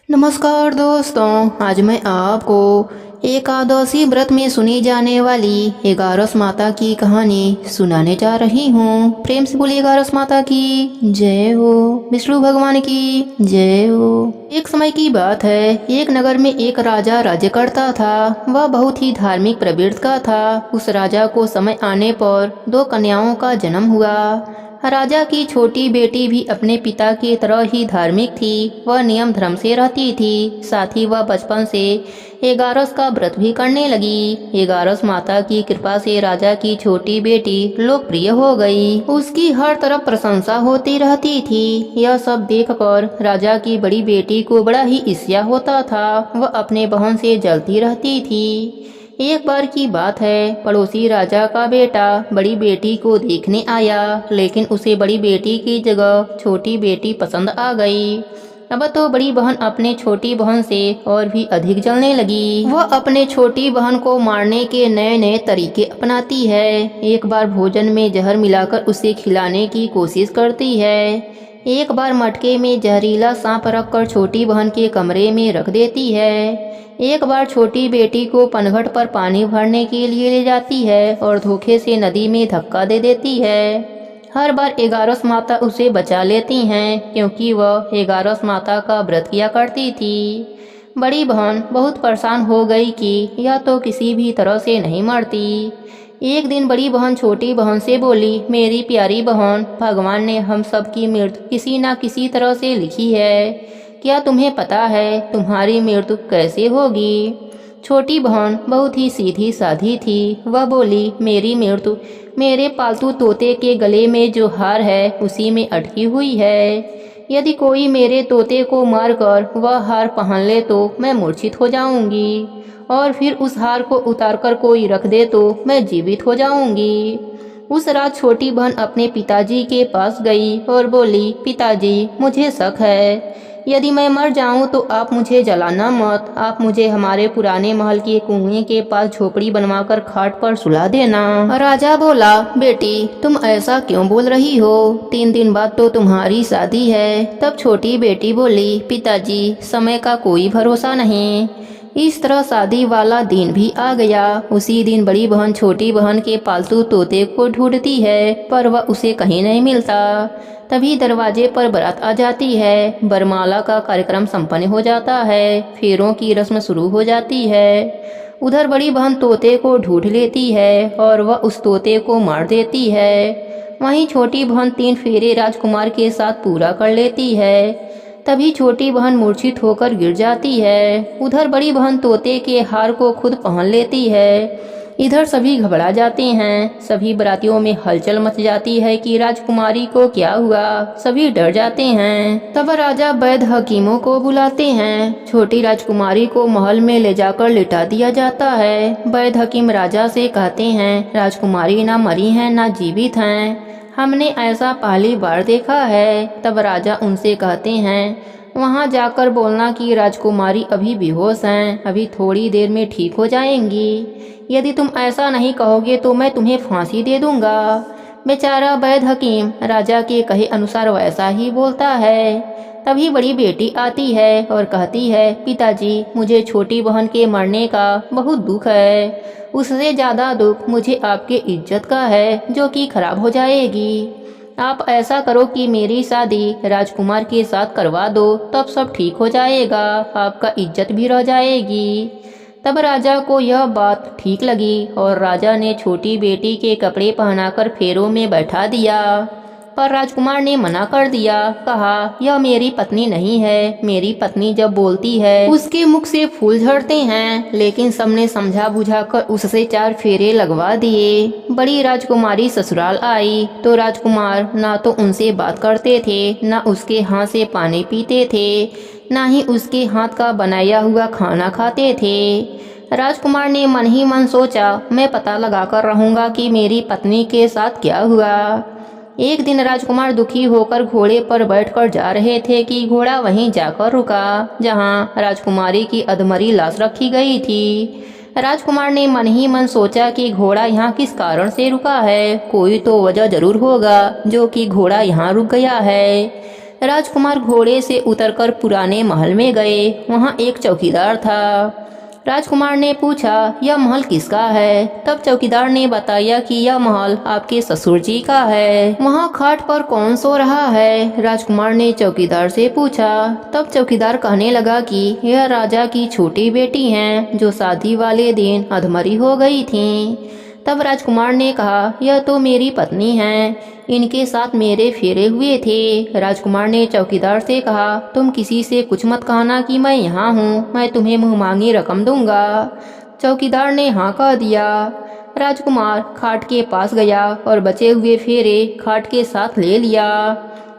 नमस्कार दोस्तों, आज मैं आपको एकादशी व्रत में सुनी जाने वाली एगारस माता की कहानी सुनाने जा रही हूँ। प्रेम से बोलिए एगारस माता की जय हो, विष्णु भगवान की जय हो। एक समय की बात है, एक नगर में एक राजा राज्य करता था। वह बहुत ही धार्मिक प्रवृत्ति का था। उस राजा को समय आने पर दो कन्याओं का जन्म हुआ। राजा की छोटी बेटी भी अपने पिता की तरह ही धार्मिक थी। वह नियम धर्म से रहती थी। साथ ही वह बचपन से एगारस का व्रत भी करने लगी। एगारस माता की कृपा से राजा की छोटी बेटी लोकप्रिय हो गई। उसकी हर तरफ प्रशंसा होती रहती थी। यह सब देखकर राजा की बड़ी बेटी को बड़ा ही ईर्ष्या होता था। वह अपने बहन से जलती रहती थी। एक बार की बात है, पड़ोसी राजा का बेटा बड़ी बेटी को देखने आया, लेकिन उसे बड़ी बेटी की जगह छोटी बेटी पसंद आ गई। अब तो बड़ी बहन अपने छोटी बहन से और भी अधिक जलने लगी। वह अपने छोटी बहन को मारने के नए नए तरीके अपनाती है। एक बार भोजन में जहर मिलाकर उसे खिलाने की कोशिश करती है। एक बार मटके में जहरीला सांप रखकर छोटी बहन के कमरे में रख देती है। एक बार छोटी बेटी को पनघट पर पानी भरने के लिए ले जाती है और धोखे से नदी में धक्का दे देती है। हर बार एगारस माता उसे बचा लेती हैं, क्योंकि वह एगारस माता का व्रत किया करती थी। बड़ी बहन बहुत परेशान हो गई कि यह तो किसी भी तरह से नहीं मरती। एक दिन बड़ी बहन छोटी बहन से बोली, मेरी प्यारी बहन, भगवान ने हम सब की मृत्यु किसी न किसी तरह से लिखी है। क्या तुम्हें पता है तुम्हारी मृत्यु कैसे होगी? छोटी बहन बहुत ही सीधी साधी थी। वह बोली, मेरी मृत्यु मेरे पालतू तोते के गले में जो हार है उसी में अटकी हुई है। यदि कोई मेरे तोते को मारकर वह हार पहन ले तो मैं मूर्छित हो जाऊंगी, और फिर उस हार को उतारकर कोई रख दे तो मैं जीवित हो जाऊंगी। उस रात छोटी बहन अपने पिताजी के पास गई और बोली, पिताजी, मुझे शक है। यदि मैं मर जाऊं तो आप मुझे जलाना मत। आप मुझे हमारे पुराने महल के कुएं के पास झोपड़ी बनवाकर खाट पर सुला देना। राजा बोला, बेटी, तुम ऐसा क्यों बोल रही हो? 3 दिन बाद तो तुम्हारी शादी है। तब छोटी बेटी बोली, पिताजी, समय का कोई भरोसा नहीं। इस तरह शादी वाला दिन भी आ गया। उसी दिन बड़ी बहन छोटी बहन के पालतू तोते को ढूंढती है, पर वह उसे कहीं नहीं मिलता। तभी दरवाजे पर बारात आ जाती है। बरमाला का कार्यक्रम संपन्न हो जाता है। फेरों की रस्म शुरू हो जाती है। उधर बड़ी बहन तोते को ढूंढ लेती है और वह उस तोते को मार देती है। वहीं छोटी बहन 3 फेरे राजकुमार के साथ पूरा कर लेती है। तभी छोटी बहन मूर्छित होकर गिर जाती है। उधर बड़ी बहन तोते के हार को खुद पहन लेती है। इधर सभी घबरा जाते हैं। सभी बारातियों में हलचल मच जाती है कि राजकुमारी को क्या हुआ। सभी डर जाते हैं। तब राजा वैद्य हकीमों को बुलाते हैं। छोटी राजकुमारी को महल में ले जाकर लिटा दिया जाता है। वैद्य हकीम राजा से कहते हैं, राजकुमारी ना मरी है ना जीवित हैं। हमने ऐसा पहली बार देखा है। तब राजा उनसे कहते हैं, वहां जाकर बोलना कि राजकुमारी अभी बेहोश हैं, अभी थोड़ी देर में ठीक हो जाएंगी। यदि तुम ऐसा नहीं कहोगे तो मैं तुम्हें फांसी दे दूंगा। बेचारा वैद्य हकीम राजा के कहे अनुसार वैसा ही बोलता है। तभी बड़ी बेटी आती है और कहती है, पिताजी, मुझे छोटी बहन के मरने का बहुत दुख है। उससे ज़्यादा दुख मुझे आपके इज्जत का है, जो कि खराब हो जाएगी। आप ऐसा करो कि मेरी शादी राजकुमार के साथ करवा दो, तब सब ठीक हो जाएगा। आपका इज्जत भी रह जाएगी। तब राजा को यह बात ठीक लगी और राजा ने छोटी बेटी के कपड़े पहनाकर फेरों में बैठा दिया। पर राजकुमार ने मना कर दिया। कहा, यह मेरी पत्नी नहीं है। मेरी पत्नी जब बोलती है उसके मुख से फूल झड़ते हैं। लेकिन सबने समझा बुझाकर उससे 4 फेरे लगवा दिए। बड़ी राजकुमारी ससुराल आई तो राजकुमार ना तो उनसे बात करते थे, ना उसके हाथ से पानी पीते थे, ना ही उसके हाथ का बनाया हुआ खाना खाते थे। राजकुमार ने मन ही मन सोचा, मैं पता लगाकर रहूंगा कि मेरी पत्नी के साथ क्या हुआ। एक दिन राजकुमार दुखी होकर घोड़े पर बैठकर जा रहे थे कि घोड़ा वहीं जाकर रुका जहां राजकुमारी की अधमरी लाश रखी गई थी। राजकुमार ने मन ही मन सोचा कि घोड़ा यहाँ किस कारण से रुका है। कोई तो वजह जरूर होगा जो कि घोड़ा यहाँ रुक गया है। राजकुमार घोड़े से उतरकर पुराने महल में गए। वहाँ एक चौकीदार था। राजकुमार ने पूछा, यह महल किसका है? तब चौकीदार ने बताया कि यह महल आपके ससुर जी का है। वहाँ खाट पर कौन सो रहा है? राजकुमार ने चौकीदार से पूछा। तब चौकीदार कहने लगा कि यह राजा की छोटी बेटी हैं, जो शादी वाले दिन अधमरी हो गई थीं। तब राजकुमार ने कहा, यह तो मेरी पत्नी हैं, इनके साथ मेरे फेरे हुए थे। राजकुमार ने चौकीदार से कहा, तुम किसी से कुछ मत कहना कि मैं यहाँ हूँ, मैं तुम्हें मुँह मांगी रकम दूंगा। चौकीदार ने हाँ कह दिया। राजकुमार खाट के पास गया और बचे हुए फेरे खाट के साथ ले लिया।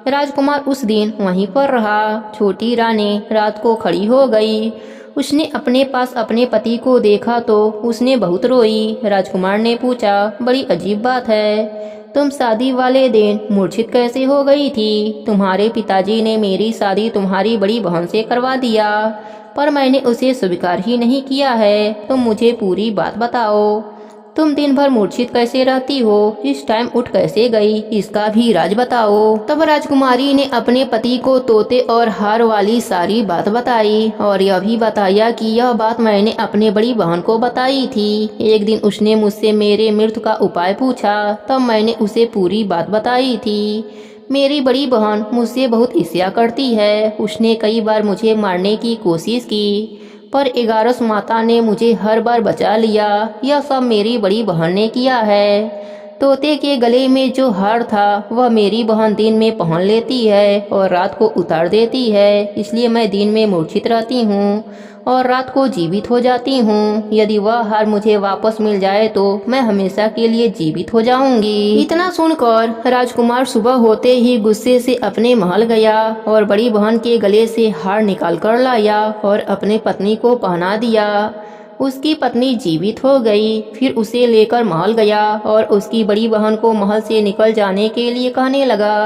राजकुमार उस दिन वहीं पर रहा। छोटी रानी रात को खड़ी हो गई। उसने अपने पास अपने पति को देखा तो उसने बहुत रोई। राजकुमार ने पूछा, बड़ी अजीब बात है, तुम शादी वाले दिन मूर्छित कैसे हो गई थी? तुम्हारे पिताजी ने मेरी शादी तुम्हारी बड़ी बहन से करवा दिया, पर मैंने उसे स्वीकार ही नहीं किया है। तुम मुझे पूरी बात बताओ, तुम दिन भर मूर्छित कैसे रहती हो? इस टाइम उठ कैसे गई? इसका भी राज बताओ। तब राजकुमारी ने अपने पति को तोते और हार वाली सारी बात बताई और यह भी बताया कि यह बात मैंने अपने बड़ी बहन को बताई थी। एक दिन उसने मुझसे मेरे मृत्यु का उपाय पूछा, तब मैंने उसे पूरी बात बताई थी। मेरी बड़ी बहन मुझसे बहुत ईर्ष्या करती है। उसने कई बार मुझे मारने की कोशिश की, पर 11 माता ने मुझे हर बार बचा लिया। यह सब मेरी बड़ी बहन ने किया है। तोते के गले में जो हार था वह मेरी बहन दिन में पहन लेती है और रात को उतार देती है, इसलिए मैं दिन में मूर्छित रहती हूँ और रात को जीवित हो जाती हूँ। यदि वह हार मुझे वापस मिल जाए तो मैं हमेशा के लिए जीवित हो जाऊंगी। इतना सुनकर राजकुमार सुबह होते ही गुस्से से अपने महल गया और बड़ी बहन के गले से हार निकाल कर लाया और अपने पत्नी को पहना दिया। उसकी पत्नी जीवित हो गई। फिर उसे लेकर महल गया और उसकी बड़ी बहन को महल से निकल जाने के लिए कहने लगा।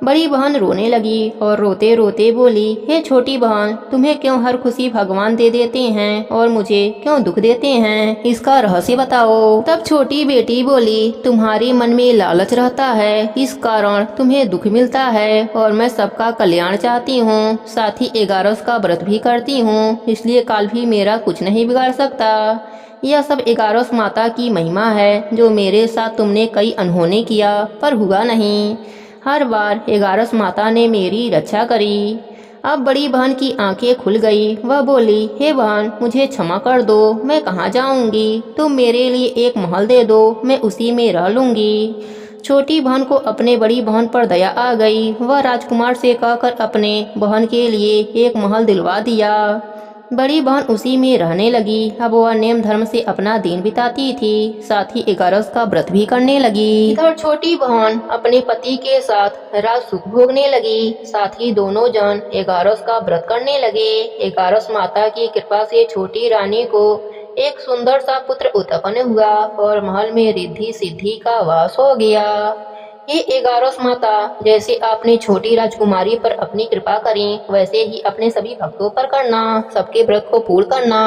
बड़ी बहन रोने लगी और रोते रोते बोली, हे छोटी बहन, तुम्हें क्यों हर खुशी भगवान दे देते हैं और मुझे क्यों दुख देते हैं? इसका रहस्य बताओ। तब छोटी बेटी बोली, तुम्हारे मन में लालच रहता है, इस कारण तुम्हें दुख मिलता है और मैं सबका कल्याण चाहती हूँ। साथ ही 11 का व्रत भी करती हूँ, इसलिए काल भी मेरा कुछ नहीं बिगाड़ सकता। यह सब 11 माता की महिमा है, जो मेरे साथ तुमने कई अनहोनी किया पर हुआ नहीं। हर बार 11 माता ने मेरी रक्षा करी। अब बड़ी बहन की आंखें खुल गई। वह बोली, हे बहन, मुझे क्षमा कर दो, मैं कहाँ जाऊंगी? तुम मेरे लिए एक महल दे दो, मैं उसी में रह लूंगी। छोटी बहन को अपने बड़ी बहन पर दया आ गई। वह राजकुमार से कहकर अपने बहन के लिए एक महल दिलवा दिया। बड़ी बहन उसी में रहने लगी। अब वह नेम धर्म से अपना दिन बिताती थी, साथ ही 11 का व्रत भी करने लगी। इधर छोटी बहन अपने पति के साथ राज सुख भोगने लगी। साथ ही दोनों जन 11 का व्रत करने लगे। 11 माता की कृपा से छोटी रानी को एक सुंदर सा पुत्र उत्पन्न हुआ और महल में रिद्धि सिद्धि का वास हो गया। ये 11 माता, जैसे आपने छोटी राजकुमारी पर अपनी कृपा करी, वैसे ही अपने सभी भक्तों पर करना। सबके व्रत को पूर्ण करना।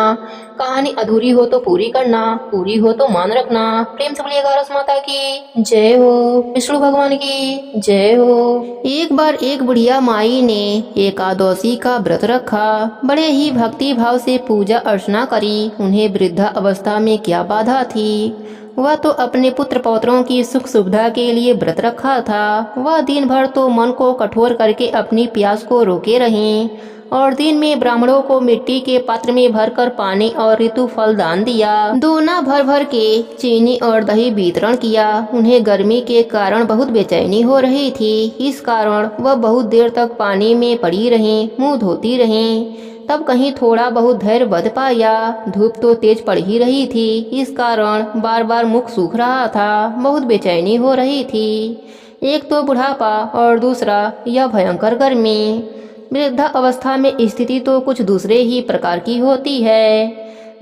कहानी अधूरी हो तो पूरी करना, पूरी हो तो मान रखना। प्रेम से बोलिए 11 माता की जय हो, विष्णु भगवान की जय हो। एक बार एक बुढ़िया माई ने एकादशी का व्रत रखा। बड़े ही भक्ति भाव से पूजा अर्चना करी। उन्हें वृद्धा अवस्था में क्या बाधा थी? वह तो अपने पुत्र पौत्रों की सुख सुविधा के लिए व्रत रखा था। वह दिन भर तो मन को कठोर करके अपनी प्यास को रोके रहीं और दिन में ब्राह्मणों को मिट्टी के पात्र में भरकर पानी और ऋतु फल दान दिया। दोना भर भर के चीनी और दही वितरण किया। उन्हें गर्मी के कारण बहुत बेचैनी हो रही थी, इस कारण वह बहुत देर तक पानी में पड़ी रहीं, मुंह धोती रहीं। तब कहीं थोड़ा बहुत धैर्य बंध पाया। धूप तो तेज पड़ ही रही थी, इस कारण बार बार मुख सूख रहा था, बहुत बेचैनी हो रही थी। एक तो बुढ़ापा और दूसरा यह भयंकर गर्मी। वृद्धा अवस्था में स्थिति तो कुछ दूसरे ही प्रकार की होती है।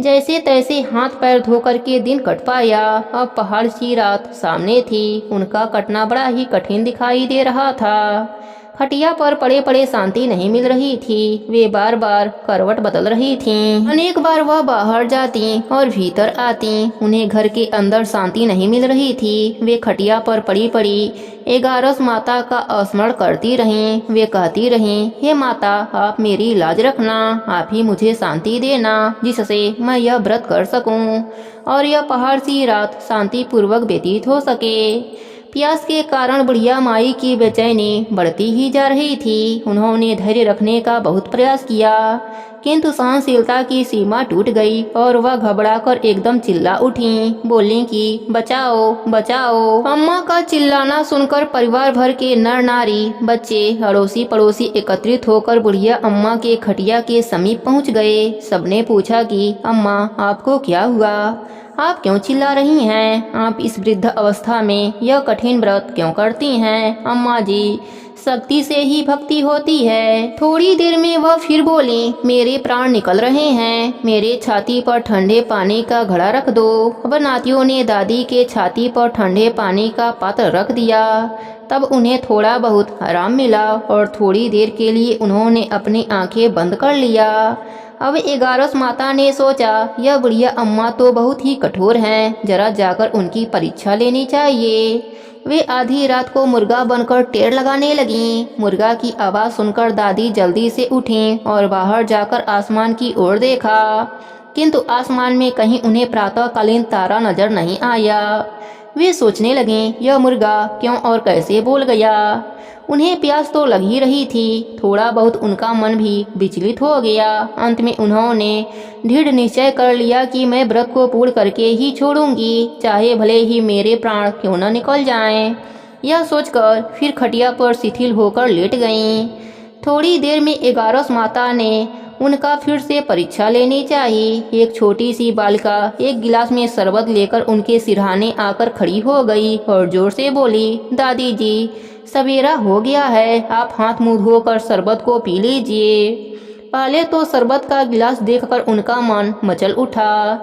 जैसे तैसे हाथ पैर धोकर के दिन कट पाया। अब पहाड़ सी रात सामने थी, उनका कटना बड़ा ही कठिन दिखाई दे रहा था। खटिया पर पड़े पड़े शांति नहीं मिल रही थी। वे बार बार करवट बदल रही थीं। अनेक बार वह बाहर जाती और भीतर आती। उन्हें घर के अंदर शांति नहीं मिल रही थी। वे खटिया पर पड़ी पड़ी एगारस माता का स्मरण करती रहीं। वे कहती रहीं, हे माता, आप मेरी लाज रखना, आप ही मुझे शांति देना जिससे मैं यह व्रत कर सकूं और यह पहाड़ सी रात शांति पूर्वक व्यतीत हो सके। प्यास के कारण बुढ़िया माई की बेचैनी बढ़ती ही जा रही थी। उन्होंने धैर्य रखने का बहुत प्रयास किया, किंतु सहनशीलता की सीमा टूट गई और वह घबराकर एकदम चिल्ला उठी। बोली कि बचाओ बचाओ। अम्मा का चिल्लाना सुनकर परिवार भर के नर नारी, बच्चे, अड़ोसी पड़ोसी एकत्रित होकर बुढ़िया अम्मा के खटिया के समीप पहुंच गए। सबने पूछा कि अम्मा, आपको क्या हुआ? आप क्यों चिल्ला रही हैं? आप इस वृद्ध अवस्था में यह कठिन व्रत क्यों करती हैं? अम्मा जी, शक्ति से ही भक्ति होती है। थोड़ी देर में वह फिर बोली, मेरे प्राण निकल रहे हैं, मेरे छाती पर ठंडे पानी का घड़ा रख दो। अब नातियों ने दादी के छाती पर ठंडे पानी का पात्र रख दिया। तब उन्हें थोड़ा बहुत आराम मिला और थोड़ी देर के लिए उन्होंने अपनी आंखें बंद कर लिया। अब एगारस माता ने सोचा, यह बुढ़िया अम्मा तो बहुत ही कठोर हैं, जरा जाकर उनकी परीक्षा लेनी चाहिए। वे आधी रात को मुर्गा बनकर टेर लगाने लगीं। मुर्गा की आवाज़ सुनकर दादी जल्दी से उठीं और बाहर जाकर आसमान की ओर देखा, किंतु आसमान में कहीं उन्हें प्रातःकालीन तारा नजर नहीं आया। वे सोचने लगीं, यह मुर्गा क्यों और कैसे बोल गया। उन्हें प्यास तो लग ही रही थी, थोड़ा बहुत उनका मन भी विचलित हो गया। अंत में उन्होंने दृढ़ निश्चय कर लिया कि मैं व्रत को पूर्ण करके ही छोड़ूंगी, चाहे भले ही मेरे प्राण क्यों न निकल जाएं। यह सोचकर फिर खटिया पर शिथिल होकर लेट गईं। थोड़ी देर में एगारस माता ने उनका फिर से परीक्षा लेनी चाहिए। एक छोटी सी बालिका एक गिलास में शरबत लेकर उनके सिरहाने आकर खड़ी हो गई और जोर से बोली, दादी जी, सवेरा हो गया है, आप हाथ मुंह धोकर शरबत को पी लीजिए। पहले तो शरबत का गिलास देखकर उनका मन मचल उठा,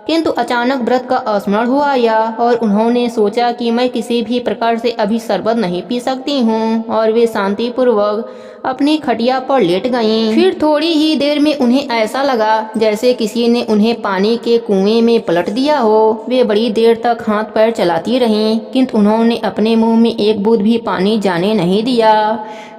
किंतु अचानक व्रत का स्मरण हुआ आया और उन्होंने सोचा कि मैं किसी भी प्रकार से अभी शरबत नहीं पी सकती हूँ, और वे शांतिपूर्वक अपनी खटिया पर लेट गईं। फिर थोड़ी ही देर में उन्हें ऐसा लगा जैसे किसी ने उन्हें पानी के कुएं में पलट दिया हो। वे बड़ी देर तक हाथ पैर चलाती रहीं, किंतु उन्होंने अपने मुंह में एक बूंद भी पानी जाने नहीं दिया।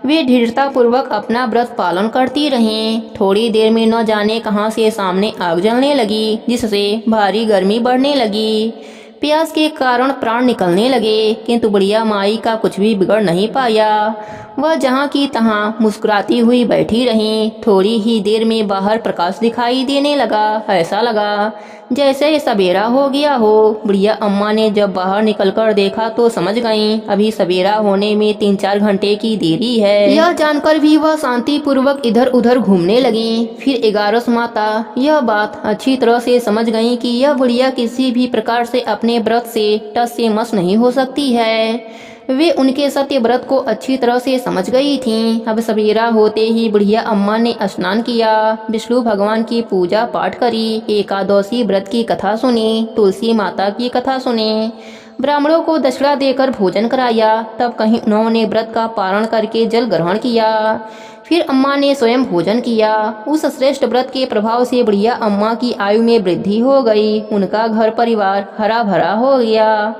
वे दृढ़तापूर्वक अपना व्रत पालन करती रहीं। थोड़ी देर में न जाने कहां से सामने आग जलने लगी, जिससे भारी गर्मी बढ़ने लगी। प्यास के कारण प्राण निकलने लगे, किंतु बुढ़िया माई का कुछ भी बिगड़ नहीं पाया। वह जहाँ की तहाँ मुस्कुराती हुई बैठी रहीं। थोड़ी ही देर में बाहर प्रकाश दिखाई देने लगा। ऐसा लगा जैसे सवेरा हो गया हो। बुढ़िया अम्मा ने जब बाहर निकलकर देखा तो समझ गईं, अभी सवेरा होने में 3-4 घंटे की देरी है। यह जानकर भी वह शांतिपूर्वक इधर उधर घूमने लगीं। फिर एगारस माता यह बात अच्छी तरह से समझ गईं कि यह बुढ़िया किसी भी प्रकार से अपने व्रत से टस से मस नहीं हो सकती है। वे उनके सत्य व्रत को अच्छी तरह से समझ गई थीं। अब सवेरा होते ही बुढ़िया अम्मा ने स्नान किया, विष्णु भगवान की पूजा पाठ करी, एकादशी व्रत की कथा सुनी, तुलसी माता की कथा सुनी, ब्राह्मणों को दक्षिणा देकर भोजन कराया। तब कहीं उन्होंने व्रत का पारण करके जल ग्रहण किया। फिर अम्मा ने स्वयं भोजन किया। उस श्रेष्ठ व्रत के प्रभाव से बुढ़िया अम्मा की आयु में वृद्धि हो गई। उनका घर परिवार हरा भरा हो गया।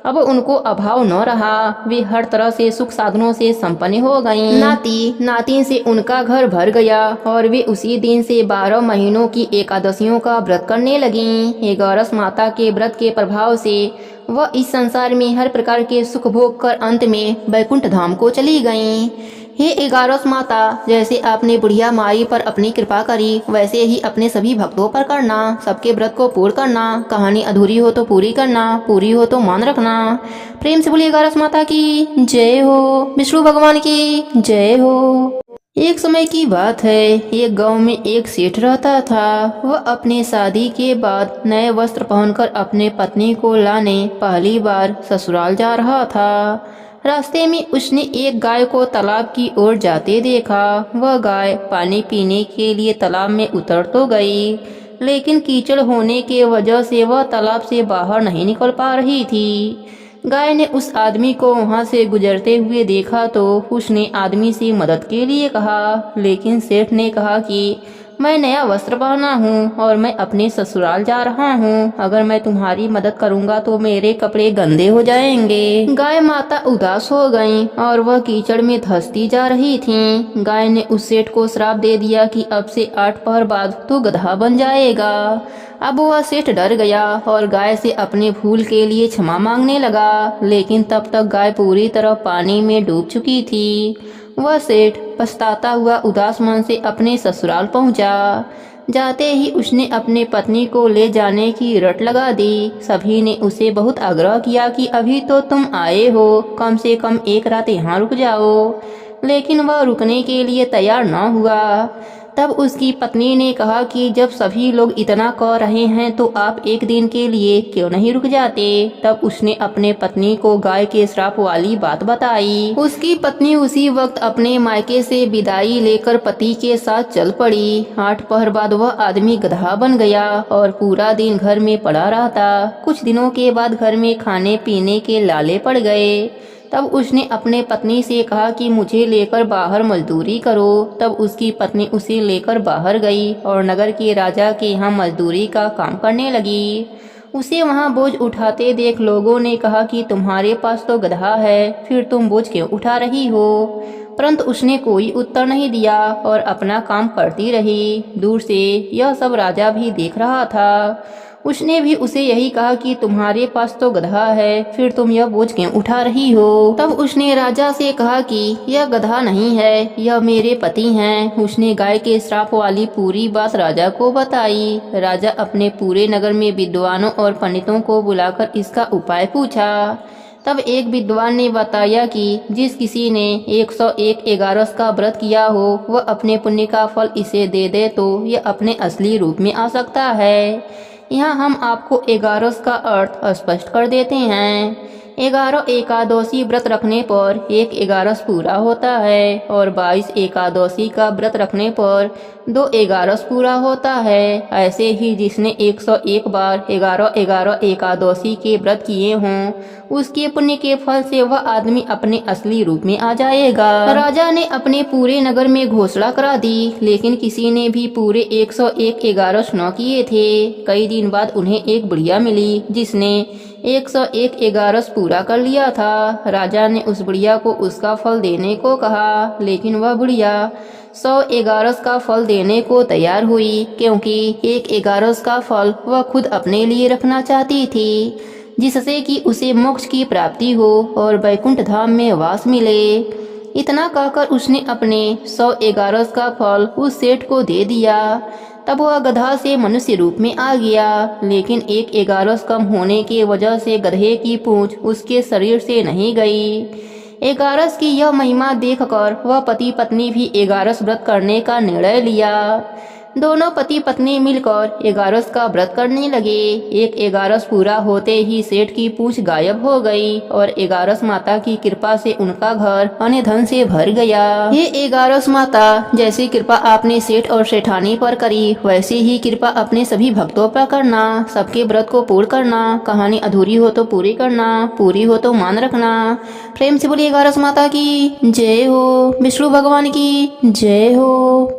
अब उनको अभाव न रहा। वे हर तरह से सुख साधनों से संपन्न हो गईं। नाती नातिन से उनका घर भर गया और वे उसी दिन से 12 महीनों की एकादशियों का व्रत करने लगीं। एगारस माता के व्रत के प्रभाव से वह इस संसार में हर प्रकार के सुख भोग कर अंत में वैकुंठ धाम को चली गईं। हे एगारस माता, जैसे आपने बुढ़िया माई पर अपनी कृपा करी, वैसे ही अपने सभी भक्तों पर करना। सबके व्रत को पूर्ण करना। कहानी अधूरी हो तो पूरी करना, पूरी हो तो मान रखना। प्रेम से बोलिए एगारस माता की जय हो, विष्णु भगवान की जय हो। एक समय की बात है, एक गांव में एक सेठ रहता था। वह अपने शादी के बाद नए वस्त्र पहनकर अपने पत्नी को लाने पहली बार ससुराल जा रहा था। रास्ते में उसने एक गाय को तालाब की ओर जाते देखा। वह गाय पानी पीने के लिए तालाब में उतर तो गई, लेकिन कीचड़ होने के वजह से वह तालाब से बाहर नहीं निकल पा रही थी। गाय ने उस आदमी को वहां से गुजरते हुए देखा तो उसने आदमी से मदद के लिए कहा, लेकिन सेठ ने कहा कि मैं नया वस्त्र पहना हूँ और मैं अपने ससुराल जा रहा हूँ। अगर मैं तुम्हारी मदद करूँगा तो मेरे कपड़े गंदे हो जाएंगे। गाय माता उदास हो गईं और वह कीचड़ में धंसती जा रही थीं। गाय ने उस सेठ को श्राप दे दिया कि अब से 8 पहर बाद तू गधा बन जाएगा। अब वह सेठ डर गया और गाय से अपने भूल के लिए क्षमा मांगने लगा, लेकिन तब तक गाय पूरी तरह पानी में डूब चुकी थी। वह सेठ पछताता हुआ उदास मन से अपने ससुराल पहुंचा। जाते ही उसने अपने पत्नी को ले जाने की रट लगा दी। सभी ने उसे बहुत आग्रह किया कि अभी तो तुम आए हो, कम से कम एक रात यहाँ रुक जाओ, लेकिन वह रुकने के लिए तैयार न हुआ। तब उसकी पत्नी ने कहा कि जब सभी लोग इतना कह रहे हैं तो आप एक दिन के लिए क्यों नहीं रुक जाते। तब उसने अपने पत्नी को गाय के श्राप वाली बात बताई। उसकी पत्नी उसी वक्त अपने मायके से विदाई लेकर पति के साथ चल पड़ी। 8 पहर बाद वह आदमी गधा बन गया और पूरा दिन घर में पड़ा रहता। कुछ दिनों के बाद घर में खाने पीने के लाले पड़ गए। तब उसने अपने पत्नी से कहा कि मुझे लेकर बाहर मजदूरी करो। तब उसकी पत्नी उसे लेकर बाहर गई और नगर के राजा के यहाँ मजदूरी का काम करने लगी। उसे वहाँ बोझ उठाते देख लोगों ने कहा कि तुम्हारे पास तो गधा है, फिर तुम बोझ क्यों उठा रही हो। परंतु उसने कोई उत्तर नहीं दिया और अपना काम करती रही। दूर से यह सब राजा भी देख रहा था। उसने भी उसे यही कहा कि तुम्हारे पास तो गधा है, फिर तुम यह बोझ क्यों उठा रही हो। तब उसने राजा से कहा कि यह गधा नहीं है, यह मेरे पति हैं। उसने गाय के श्राप वाली पूरी बात राजा को बताई। राजा अपने पूरे नगर में विद्वानों और पंडितों को बुलाकर इसका उपाय पूछा। तब एक विद्वान ने बताया कि जिस किसी ने 101 एगारस का व्रत किया हो वह अपने पुण्य का फल इसे दे दे तो यह अपने असली रूप में आ सकता है। यहाँ हम आपको एगारस का अर्थ स्पष्ट कर देते हैं। 11 एकादशी व्रत रखने पर 1 एगारस पूरा होता है और 22 एकादशी का व्रत रखने पर 2 एगारस पूरा होता है। ऐसे ही जिसने 101 बार 11 एकादशी के व्रत किए हों उसके पुण्य के फल से वह आदमी अपने असली रूप में आ जाएगा। राजा ने अपने पूरे नगर में घोषणा करा दी, लेकिन किसी ने भी पूरे 101 एगारस न किए थे। कई दिन बाद उन्हें एक बुढ़िया मिली जिसने 101 एगारस पूरा कर लिया था। राजा ने उस बुढ़िया को उसका फल देने को कहा, लेकिन वह बुढ़िया 100 एगारस का फल देने को तैयार हुई, क्योंकि 1 एगारस का फल वह खुद अपने लिए रखना चाहती थी, जिससे कि उसे मोक्ष की प्राप्ति हो और वैकुंठ धाम में वास मिले। इतना कहकर उसने अपने 100 एगारस का फल उस सेठ को दे दिया। तब वह गधा से मनुष्य रूप में आ गया, लेकिन 1 एगारस कम होने की वजह से गधे की पूंछ उसके शरीर से नहीं गई। एगारस की यह महिमा देखकर वह पति पत्नी भी एगारस व्रत करने का निर्णय लिया। दोनों पति पत्नी मिलकर एगारस का व्रत करने लगे। 1 एगारस पूरा होते ही सेठ की पूंछ गायब हो गई और एगारस माता की कृपा से उनका घर अन्य धन से भर गया। ये एगारस माता, जैसी कृपा आपने सेठ और सेठानी पर करी वैसी ही कृपा अपने सभी भक्तों पर करना। सबके व्रत को पूर्ण करना। कहानी अधूरी हो तो पूरी करना, पूरी हो तो मान रखना। प्रेम से बोलिए एगारस माता की जय हो। विष्णु भगवान की जय हो।